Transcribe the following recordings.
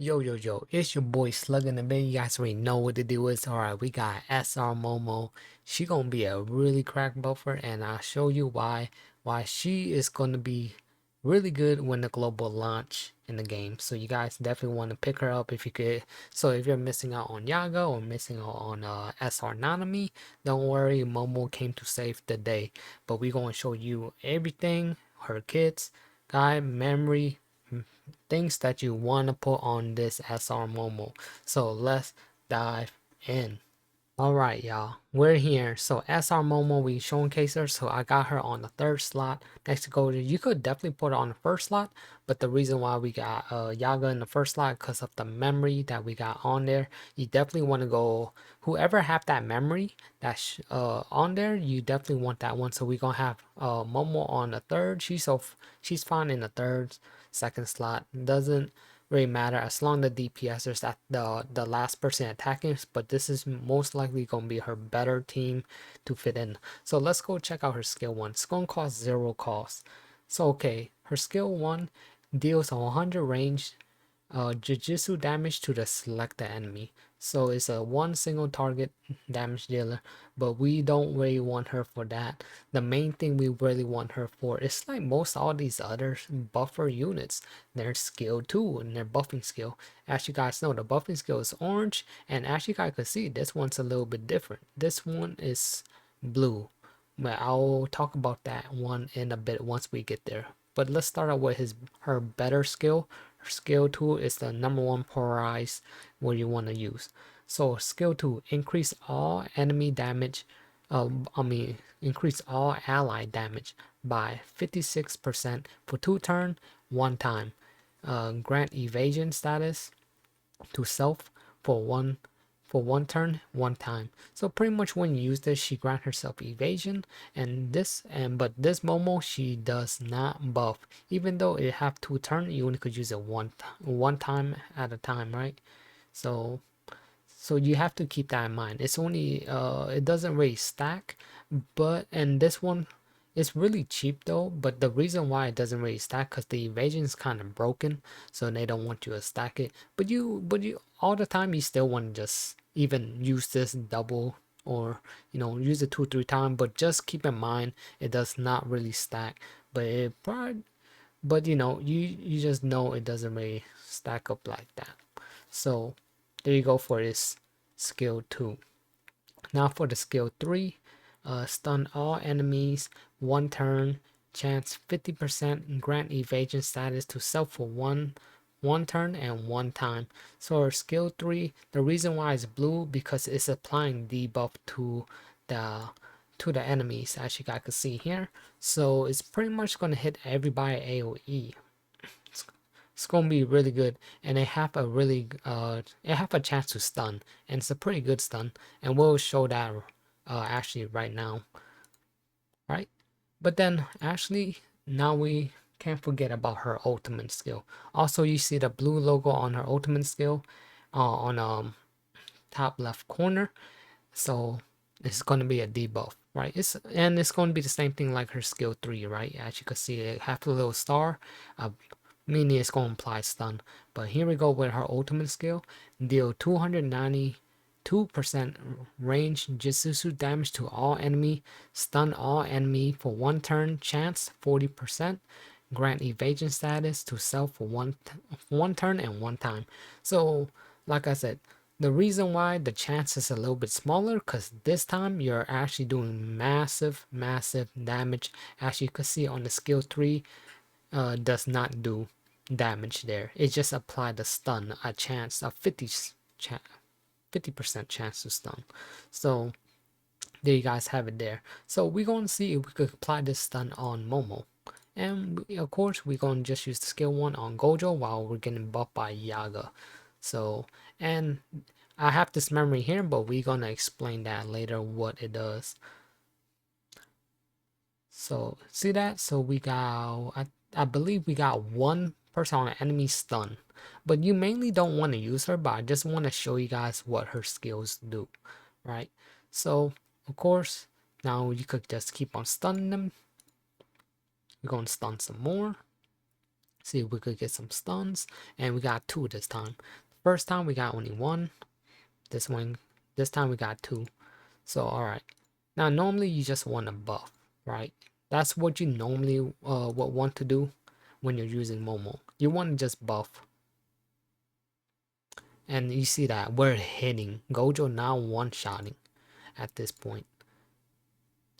Yo, it's your boy Slug in the Bed. You guys already know what the deal is. Alright, we got SR Momo. She gonna be a really crack buffer, and I'll show you why she is gonna be really good when the global launch in the game. So you guys definitely want to pick her up if you could. So if you're missing out on Yaga or missing out on SR Nanami, don't worry, Momo came to save the day. But we gonna show you everything, her kits, guide, memory, things that you want to put on this SR Momo. So let's dive in. All right, y'all, we're here. So SR Momo, we showcase her. So I got her on the third slot next to Gold. You could definitely put her on the first slot, but the reason why we got Yaga in the first slot because of the memory that we got on there. You definitely want to go whoever have that memory that's on there. You definitely want that one. So we gonna have Momo on the third. She's fine in the third, second slot. Doesn't really matter as long as the DPS is at the last person attacking, but this is most likely going to be her better team to fit in. So let's go check out her skill 1. It's going to cost 0 cost. So okay, her skill 1 deals 100 range Jujutsu damage to the selected enemy. So it's a one single target damage dealer, but we don't really want her for that. The main thing we really want her for is like most all these other buffer units, their skill 2 and their buffing skill. As you guys know, the buffing skill is orange, and as you guys can see, this one's a little bit different. This one is blue, but I'll talk about that one in a bit once we get there. But let's start out with her better skill. Her skill 2 is the number 1 polarize what you want to use. So skill 2, increase all enemy damage, increase all ally damage by 56% for 2 turn, 1 time. Grant evasion status to self for one turn, 1 time. So pretty much when you use this, she grant herself evasion, but this Momo she does not buff. Even though it have 2 turn, you only could use it one time at a time, right? So you have to keep that in mind. It's only it doesn't really stack, and this one it's really cheap though, but the reason why it doesn't really stack because the evasion is kind of broken, so they don't want you to stack it. But you all the time you still want to just even use this double or use it 2 3 times. But just keep in mind it does not really stack. But it probably, but you just know it doesn't really stack up like that. So there you go for this skill 2. Now for the skill 3, stun all enemies 1 turn, chance 50%, grant evasion status to self for one turn and 1 time. So our skill 3, the reason why it's blue because it's applying debuff the to the enemies, as you guys can see here. So it's pretty much gonna hit everybody AoE. It's gonna be really good, and they have a chance to stun, and it's a pretty good stun, and we'll show that actually right now, right? But then actually now we can't forget about her ultimate skill. Also, you see the blue logo on her ultimate skill on top left corner. So it's going to be a debuff, right? It's going to be the same thing like her skill 3, right? As you can see, it have a little star, meaning it's going to imply stun. But here we go with her ultimate skill. Deal 292% range Jujutsu damage to all enemy. Stun all enemy for 1 turn. Chance 40%. Grant evasion status to self for one turn and 1 time. So like I said, the reason why the chance is a little bit smaller because this time you're actually doing massive damage. As you can see on the skill 3, does not do damage there. It just applied the stun, a chance of 50% chance to stun. So there you guys have it there. So we're going to see if we could apply this stun on Momo. And of course we're going to just use the skill 1 on Gojo while we're getting buffed by Yaga. So, and I have this memory here, but we're going to explain that later what it does. So see that? So we got, I believe we got 1 person on an enemy stun. But you mainly don't want to use her, but I just want to show you guys what her skills do, right? So of course, now you could just keep on stunning them. We're going to stun some more. See if we could get some stuns. And we got two this time. First time we got only one. This time we got two. So alright. Now normally you just want to buff, right? That's what you normally would want to do when you're using Momo. You want to just buff. And you see that we're hitting. Gojo now one-shotting at this point.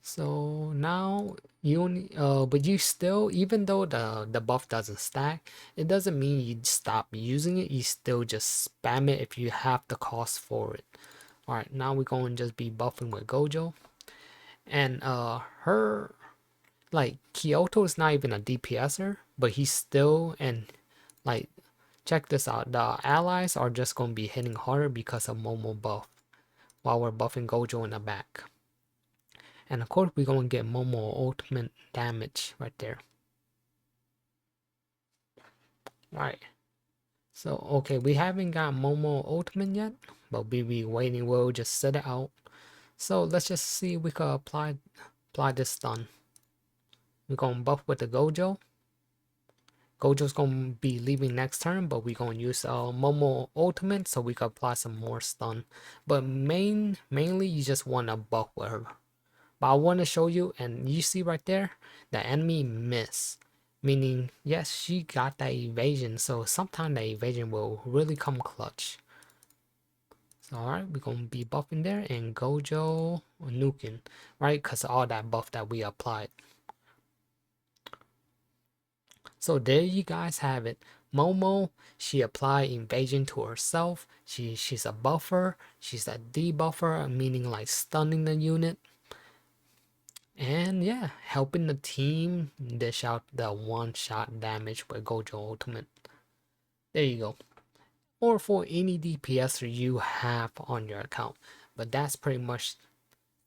So now you only, but you still, even though the buff doesn't stack, it doesn't mean you stop using it. You still just spam it if you have the cost for it. All right, now we're going to just be buffing with Gojo, and her like Kyoto is not even a DPSer, but he's still and like check this out. The allies are just going to be hitting harder because of Momo buff while we're buffing Gojo in the back. And of course, we're going to get Momo ultimate damage right there. Alright. So, okay, we haven't got Momo ultimate yet, but we be waiting. We'll just set it out. So, let's just see if we can apply this stun. We're going to buff with the Gojo. Gojo's going to be leaving next turn, but we're going to use Momo ultimate so we can apply some more stun. But mainly, you just want to buff with her. But I want to show you, and you see right there, the enemy miss. Meaning, yes, she got that evasion, so sometimes the evasion will really come clutch. So, alright, we're going to be buffing there, and Gojo nuking, right? Because all that buff that we applied. So there you guys have it. Momo, she applied invasion to herself. She's a buffer. She's a debuffer, meaning like stunning the unit. And yeah, helping the team dish out the one-shot damage with Gojo Ultimate. There you go. Or for any DPS you have on your account. But that's pretty much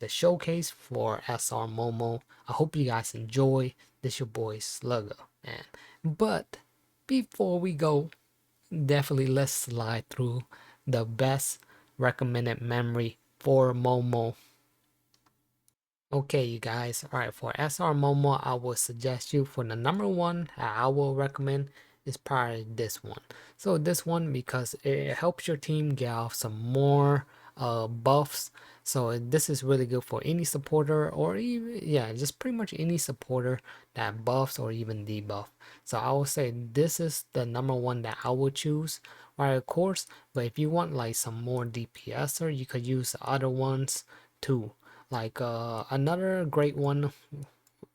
the showcase for SR Momo. I hope you guys enjoy. This your boy Slugger, man. But before we go, definitely let's slide through the best recommended memory for Momo. Okay, you guys. All right, for SR Momo, I will suggest you for the number one I will recommend is probably this one. So this one because it helps your team get off some more buffs. So this is really good for any supporter or even just pretty much any supporter that buffs or even debuff. So I will say this is the number one that I would choose. Right, of course, but if you want like some more DPSer, you could use the other ones too. Like another great one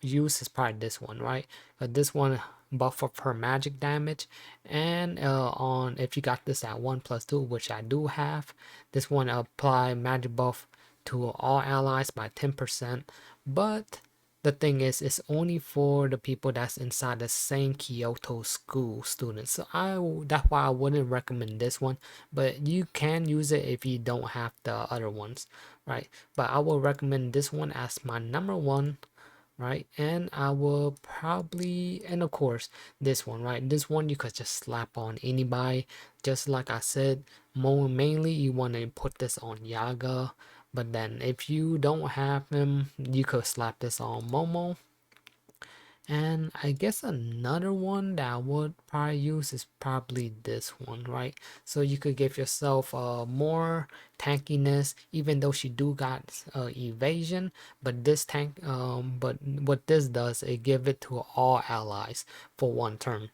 use is probably this one, right? This one buff up her magic damage, and on if you got this at 1+2, which I do have, this one apply magic buff to all allies by 10%. But the thing is, it's only for the people that's inside the same Kyoto school students. So that's why I wouldn't recommend this one. But you can use it if you don't have the other ones, right? But I will recommend this one as my number one, right? And I will probably, and of course, this one, right? This one you could just slap on anybody. Just like I said, more mainly you want to put this on Yaga. But then if you don't have him, you could slap this on Momo. And I guess another one that I would probably use is probably this one, right? So you could give yourself more tankiness, even though she do got evasion. But this but what this does, it give it to all allies for one turn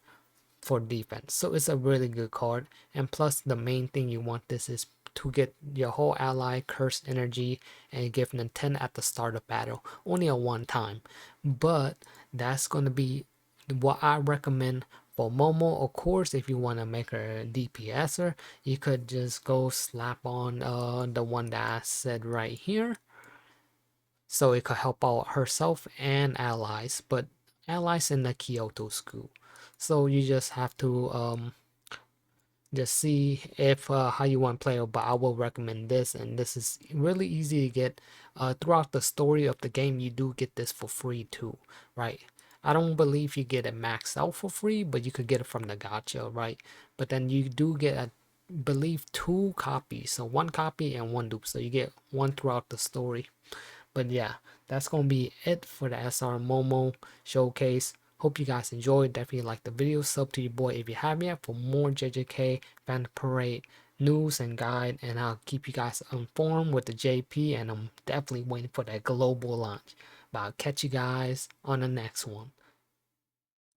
for defense. So it's a really good card. And plus the main thing you want this is to get your whole ally curse energy and give them 10 at the start of battle. Only a one time. But that's going to be what I recommend for Momo. Of course, if you want to make her a DPSer, you could just go slap on the one that I said right here. So it could help out herself and allies, but allies in the Kyoto school. So you just have to just see if how you want to play it. But I will recommend this, and this is really easy to get. Throughout the story of the game, you do get this for free too, right? I don't believe you get it maxed out for free, but you could get it from the gacha, right? But then you do get, I believe, 2 copies, so 1 copy and 1 dupe, so you get 1 throughout the story. But yeah, that's gonna be it for the SR Momo showcase. Hope you guys enjoyed. Definitely like the video. Sub to your boy if you haven't yet for more JJK Fan Parade news and guide. And I'll keep you guys informed with the JP. And I'm definitely waiting for that global launch. But I'll catch you guys on the next one.